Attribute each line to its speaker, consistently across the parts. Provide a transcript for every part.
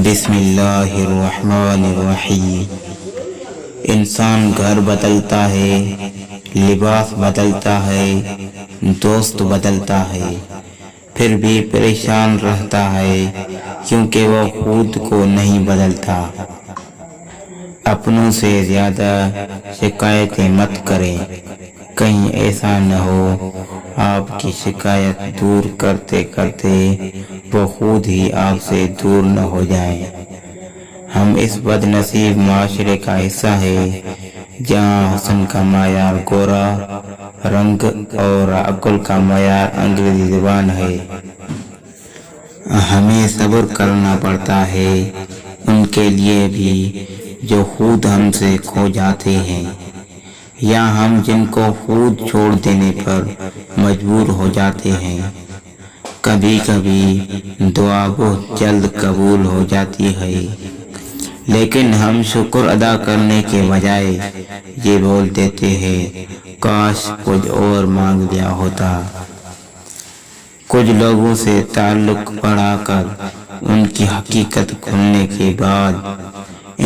Speaker 1: بسم اللہ الرحمن الرحیم۔ انسان گھر بدلتا ہے، لباس بدلتا ہے، دوست بدلتا ہے، پھر بھی پریشان رہتا ہے کیونکہ وہ خود کو نہیں بدلتا۔ اپنوں سے زیادہ شکایتیں مت کریں، کہیں ایسا نہ ہو آپ کی شکایت دور کرتے کرتے وہ خود ہی آپ سے دور نہ ہو جائیں۔ ہم اس بد نصیب معاشرے کا حصہ ہے جہاں حسن کا معیار گورا رنگ اور عقل کا معیار انگریزی زبان ہے۔ ہمیں صبر کرنا پڑتا ہے ان کے لیے بھی جو خود ہم سے کھو جاتے ہیں، یا ہم جن کو خود چھوڑ دینے پر مجبور ہو جاتے ہیں۔ کبھی کبھی دعا بہت جلد قبول ہو جاتی ہے، لیکن ہم شکر ادا کرنے کے بجائے یہ بول دیتے ہیں کاش کچھ اور مانگ لیا ہوتا۔ کچھ لوگوں سے تعلق بڑھا کر ان کی حقیقت کھلنے کے بعد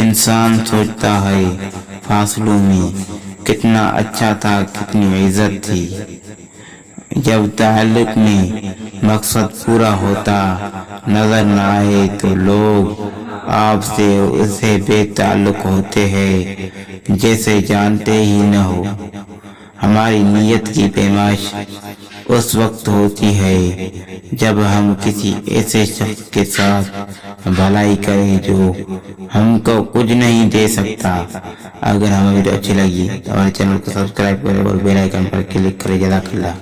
Speaker 1: انسان سوچتا ہے فاصلوں میں کتنا اچھا تھا، کتنی عزت تھی۔ جب تعلق میں مقصد پورا ہوتا نظر نہ آئے تو لوگ آپ سے اسے بے تعلق ہوتے ہیں جیسے جانتے ہی نہ ہو۔ ہماری نیت کی پیمائش اس وقت ہوتی ہے جب ہم کسی ایسے شخص کے ساتھ بھلائی کریں جو ہم کو کچھ نہیں دے سکتا۔ اگر ہمیں ویڈیو اچھی لگی تو ہمارے چینل کو سبسکرائب کریں اور بیل آئیکن پر کلک کریں۔ جزاک اللہ۔